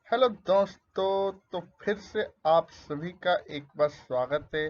Hello दोस्तों, तो फिर से आप सभी का एक बार स्वागत है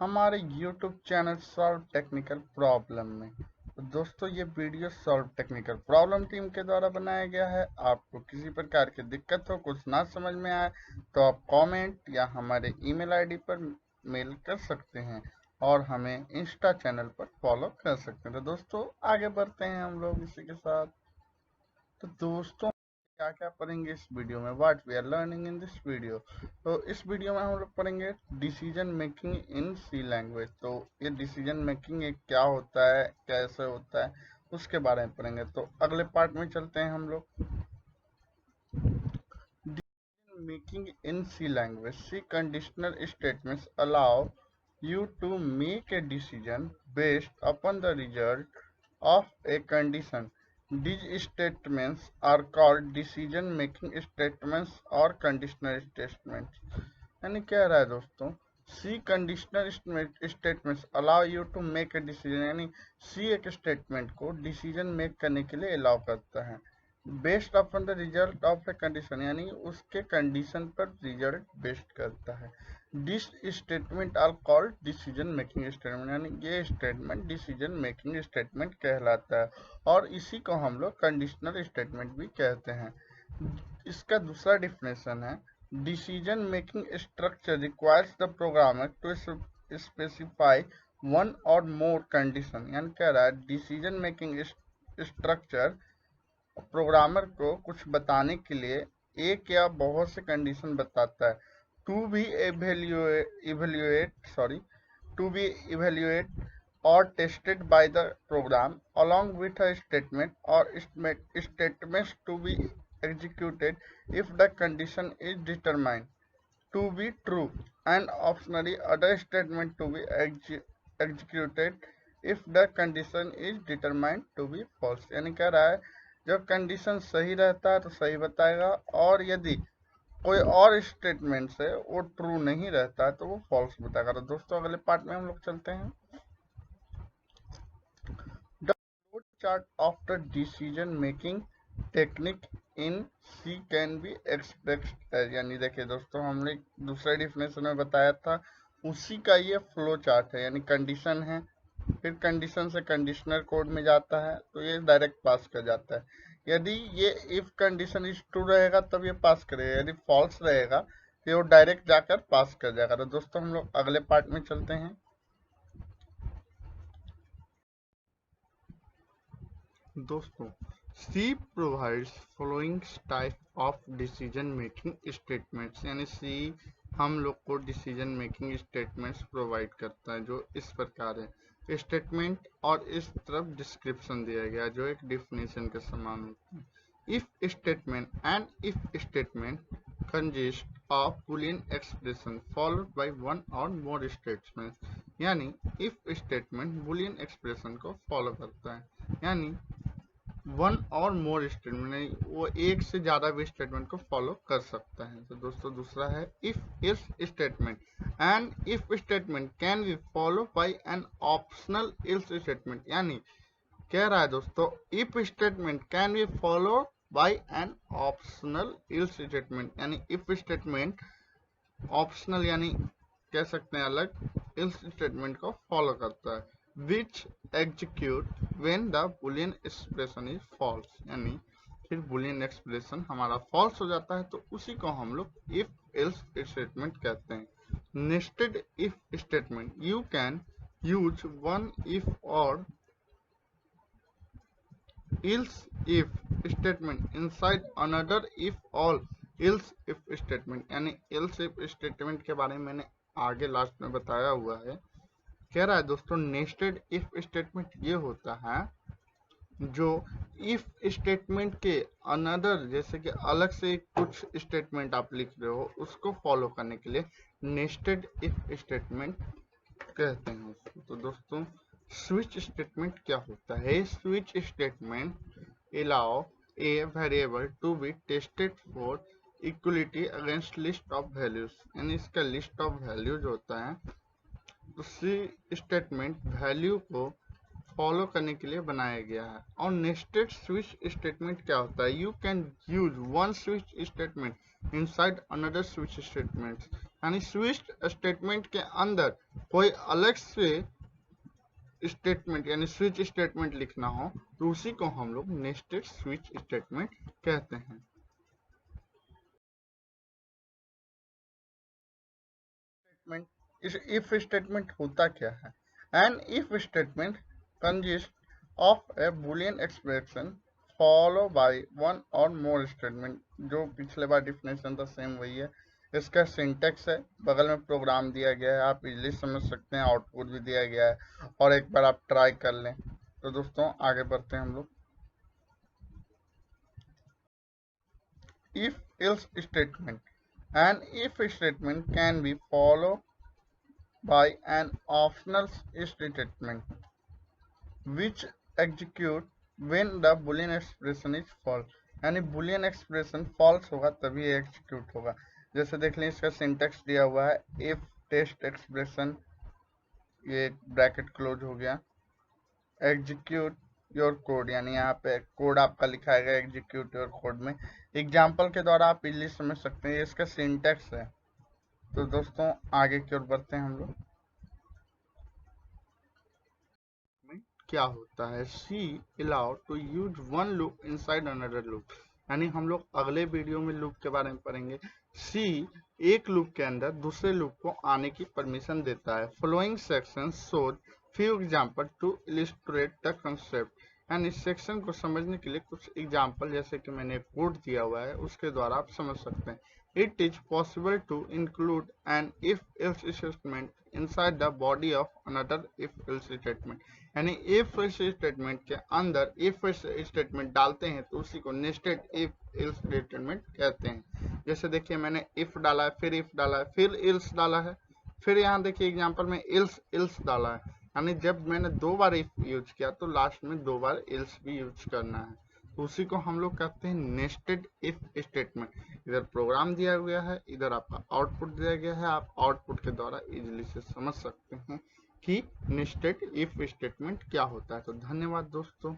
हमारे YouTube channel solve technical problem में। तो दोस्तों, ये video solve technical problem team के द्वारा बनाया गया है। आपको किसी प्रकार की दिक्कत हो, कुछ ना समझ में आए तो आप कमेंट या हमारे ईमेल आईडी पर मेल कर सकते हैं और हमें इंस्टा चैनल पर फॉलो कर सकते हैं। तो दोस्तों, आगे बढ़ते हैं हम लोग इसी के साथ। तो दोस्तों, क्या क्या पढ़ेंगे इस वीडियो में, what we are learning in this video. तो इस वीडियो में हम लोग पढ़ेंगे decision making in C language. तो ये डिसीजन मेकिंग एक क्या होता है, कैसे होता है, उसके बारे में पढ़ेंगे। तो अगले पार्ट में चलते हैं हम लोग। Decision making in C language, C conditional statements allow you to make a decision based upon the result of a condition. These statements are called decision making statements or conditional statements. यानी कह रहा है दोस्तों, C conditional statements allow you to make a decision, यानी C एक statement को decision make करने के लिए अलाउ करता है based upon the result of a condition, यानी उसके कंडीशन पर रिजल्ट बेस्ड करता है। This statement are called decision making statement, यानी ये स्टेटमेंट डिसीजन मेकिंग स्टेटमेंट कहलाता है और इसी को हम लोग कंडीशनल स्टेटमेंट भी कहते हैं। इसका दूसरा डिफिनेशन है, decision making structure requires the programmer to specify one or more condition. यानी कह रहा है डिसीजन मेकिंग स्ट्रक्चर प्रोग्रामर को कुछ बताने के लिए एक या बहुत से कंडीशन बताता है to be evaluate or tested by the program along with a statement or statements to be executed if the condition is determined to be true and optionally other statement to be executed if the condition is determined to be false। यानी कह रहा है जब condition सही रहता है तो सही बताएगा और यदि कोई और स्टेटमेंट है वो ट्रू नहीं रहता है तो वो फॉल्स बताएगा। तो दोस्तों, अगले पार्ट में हम लोग चलते हैं। The flow chart of the decision making technique in C can be expressed as, यानी देखिए दोस्तों, हमने दूसरे डिफिनेशन में बताया था उसी का ये फ्लो चार्ट है। यानी कंडीशन है, फिर कंडीशन से कंडीशनल कोड में जाता है तो ये डायरेक्ट पास कर जाता है। यदि ये इफ कंडीशन इज ट्रू रहेगा तब ये पास करेगा, यदि फॉल्स रहेगा तो वो डायरेक्ट जाकर पास कर जाएगा। तो दोस्तों, हम लोग अगले पार्ट में चलते हैं। दोस्तों, C provides following type of decision making statements, यानी सी हम लोग को डिसीजन मेकिंग स्टेटमेंट्स प्रोवाइड करता है जो इस प्रकार है। स्टेटमेंट और इस तरफ डिस्क्रिप्शन दिया गया जो एक डिफिनेशन के समान होता है। If statement and if statement consist of Boolean expression followed by one or more statements, यानी इफ स्टेटमेंट बूलियन एक्सप्रेशन को फॉलो करता है, यानी वन और मोर स्टेटमेंट वो एक से ज्यादा भी स्टेटमेंट को फॉलो कर सकता है। तो दोस्तों, दूसरा है इफ इस statement and if statement can be follow by an optional ills statement, यानी कह रहा है दोस्तों if statement can be follow by an optional ills statement, यानी इफ स्टेटमेंट ऑप्शनल यानी कह सकते हैं अलग इल्स स्टेटमेंट को फॉलो करता है which execute when the Boolean expression is false, यानी फिर बुलियन एक्सप्रेशन हमारा फॉल्स हो जाता है तो उसी को हम लोग इफ एल्स स्टेटमेंट कहते हैं। Nested if statement, you can use one if और else if statement inside another if all else if statement, यानी else if statement के बारे में मैंने आगे लास्ट में बताया हुआ है। कह रहा है दोस्तों नेस्टेड इफ स्टेटमेंट ये होता है जो इफ स्टेटमेंट के अनदर, जैसे कि अलग से कुछ स्टेटमेंट आप लिख रहे हो उसको फॉलो करने के लिए नेस्टेड इफ स्टेटमेंट कहते हैं उसको। तो दोस्तों, स्विच स्टेटमेंट क्या होता है? Switch statement allow a variable to be tested for equality against list of values, यानी इसका list of values होता है। तो सी स्टेटमेंट वैल्यू को फॉलो करने के लिए बनाया गया है। और नेस्टेड स्विच स्टेटमेंट क्या होता है? You can use one switch statement inside another switch statement, यानी स्विच स्टेटमेंट के अंदर कोई अलग से स्टेटमेंट यानी स्विच स्टेटमेंट लिखना हो तो उसी को हम लोग नेस्टेड स्विच स्टेटमेंट कहते हैं। इस इफ स्टेटमेंट होता क्या है? An if statement consist of a boolean expression follow by one or more statement. जो पिछले बार डिफिनेशन था सेम वही है। इसका सिंटेक्स है, बगल में प्रोग्राम दिया गया है, आप इजीली समझ सकते हैं, आउटपुट भी दिया गया है और एक बार आप ट्राई कर लें। तो दोस्तों आगे बढ़ते हैं हम लोग। If else statement, an if statement can be follow by an optional statement which execute when the boolean expression is false, यानी boolean expression false होगा तभी execute होगा। जैसे देख लें, इसका सिंटेक्स दिया हुआ है if टेस्ट एक्सप्रेशन, ये ब्रैकेट क्लोज हो गया, एग्जीक्यूट योर कोड, यानी यहाँ पे कोड आपका लिखा है एग्जीक्यूट योर कोड में। एग्जाम्पल के द्वारा आप इजीली समझ सकते हैं, इसका सिंटेक्स है। तो दोस्तों आगे की ओर बढ़ते हैं हम लोग। क्या होता है? C allow to use one loop inside another loop, यानी हम लोग अगले वीडियो में लूप के बारे में पढ़ेंगे। सी एक लूप के अंदर दूसरे लूप को आने की परमिशन देता है। Following section shows few example to illustrate the concept, यानी इस सेक्शन को समझने के लिए कुछ एग्जांपल, जैसे कि मैंने कोड दिया हुआ है उसके द्वारा आप समझ सकते हैं। It is possible to include an if-else statement inside the body of another if-else statement, यानी if स्टेटमेंट के अंदर if स्टेटमेंट डालते हैं तो उसी को नेस्टेड if else स्टेटमेंट कहते हैं। जैसे देखिए, मैंने if डाला है, फिर if डाला है, फिर else डाला है, फिर यहाँ देखिए एग्जांपल में else डाला है, यानी जब मैंने दो बार if यूज किया तो लास्ट में दो बार else भी यूज करना है। तो उसी को हम लोग कहते हैं नेस्टेड इफ स्टेटमेंट। इधर प्रोग्राम दिया गया है, इधर आपका आउटपुट दिया गया है, आप आउटपुट के द्वारा इजीली से समझ सकते हैं कि नेस्टेड इफ स्टेटमेंट क्या होता है। तो धन्यवाद दोस्तों।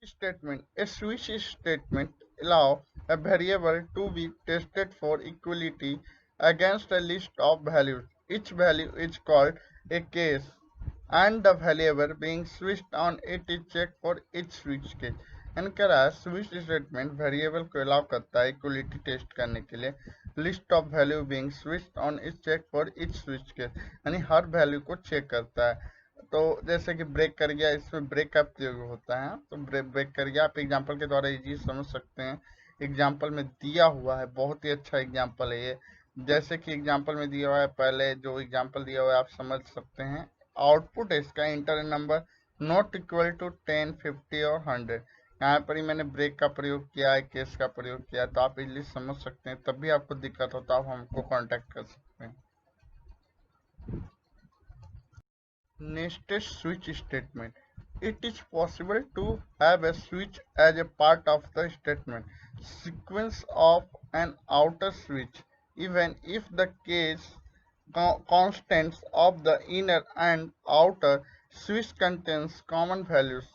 Statement. A switch statement allows a variable to be tested for equality against a list of values. Each value is called a case, and the variable being switched on it is checked for each switch case. यानी कह रहा है switch statement variable को allow करता है equality test करने के लिए। List of value being switched on is check for each switch case, यानी हर वैल्यू को चेक करता है। तो जैसे कि ब्रेक कर गया, इसमें ब्रेक का प्रयोग होता है। तो ब्रेक कर गया, आप एग्जांपल के द्वारा ये चीज समझ सकते हैं। एग्जांपल में दिया हुआ है, बहुत ही अच्छा एग्जांपल है ये। जैसे कि एग्जांपल में दिया हुआ है, पहले जो एग्जांपल दिया हुआ है आप समझ सकते हैं। आउटपुट है इसका enter number not equal to 10, 50 और 100। यहाँ पर ही मैंने ब्रेक का प्रयोग किया है, केस का प्रयोग किया है, तो आप इजीली समझ सकते हैं। तब भी आपको दिक्कत होता है, आप हमको कांटेक्ट कर सकते हैं। Nested switch statement. It is possible to have a switch as a part of the statement sequence of an outer switch, even if the case constants of the inner and outer switch contains common values.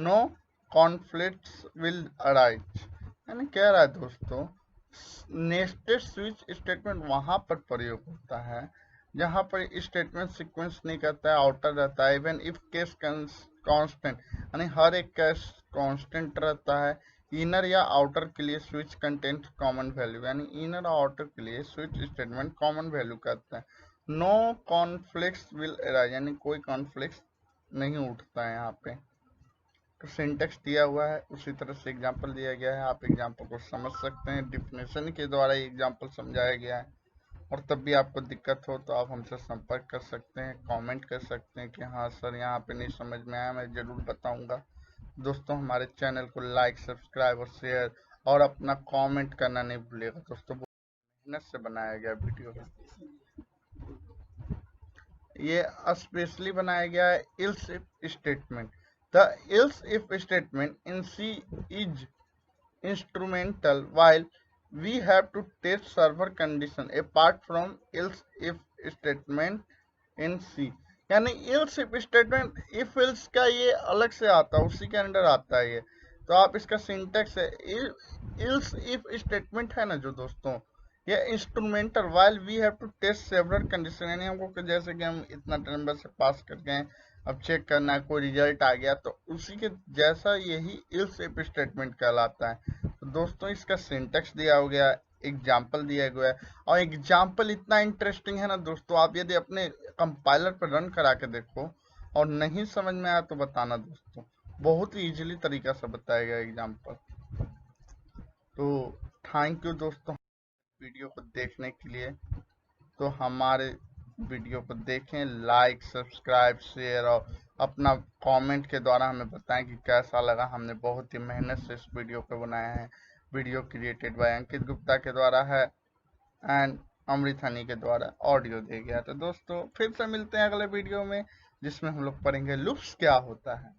No conflicts will arise. यानी कह रहा है दोस्तों, nested switch statement वहां पर प्रयोग होता है जहां पर स्टेटमेंट सीक्वेंस नहीं करता है, आउटर रहता है। इवन इफ केस कांस्टेंट, यानी हर एक केस कांस्टेंट रहता है। इनर या आउटर के लिए स्विच कंटेंट कॉमन वैल्यू, यानी इनर और आउटर के लिए स्विच स्टेटमेंट कॉमन वैल्यू करता है। नो कॉन्फ्लिक्ट्स विल अराइज, यानी कोई कॉन्फ्लिक्ट नहीं उठता है यहाँ पे। तो सिंटेक्स दिया हुआ है, उसी तरह से एग्जांपल दिया गया है, आप एग्जांपल को समझ सकते हैं। डिफिनेशन के द्वारा एग्जांपल समझाया गया है। और तब भी आपको दिक्कत हो तो आप हमसे संपर्क कर सकते हैं, कमेंट कर सकते हैं कि हाँ सर यहाँ पे नहीं समझ में आया, मैं ज़रूर बताऊंगा। दोस्तों हमारे चैनल को लाइक, सब्सक्राइब और शेयर और अपना कमेंट करना नहीं भूलिएगा दोस्तों। मेहनत से बनाया गया वीडियो है, ये स्पेशली बनाया गया है else if statement. The else if statement in C is instrumental while we have to test server condition apart from else if statement in C, यानी else if statement, if else का ये अलग से आता है, उसी के अंडर आता है ये। तो आप इसका सिंटेक्स है, इल्स इफ स्टेटमेंट है ना जो दोस्तों, ये instrumental while we have to test several condition, यानी हमको जैसे कि हम इतना नंबर से पास कर गए, अब चेक करना है कोई रिजल्ट आ गया, तो उसी के जैसा यही इल्स इफ स्टेटमेंट कहलाता है। तो दोस्तों इसका सिंटेक्स दिया हो गया, एग्जाम्पल दिया गया है, और एग्जाम्पल इतना इंटरेस्टिंग है ना दोस्तों, आप यदि अपने कंपाइलर पर रन करा के देखो और नहीं समझ में आया तो बताना दोस्तों, बहुत ही इजीली तरीका से बताया गया एग्जाम्पल। तो थैंक यू दोस्तों वीडियो को देखने के लिए। तो हमारे वीडियो को देखें, लाइक सब्सक्राइब शेयर, और अपना कमेंट के द्वारा हमें बताएं कि कैसा लगा। हमने बहुत ही मेहनत से इस वीडियो को बनाया है। वीडियो क्रिएटेड बाय अंकित गुप्ता के द्वारा है एंड अमृत हनी के द्वारा ऑडियो दिया गया। तो दोस्तों फिर से मिलते हैं अगले वीडियो में, जिसमें हम लोग पढ़ेंगे लूप्स क्या होता है।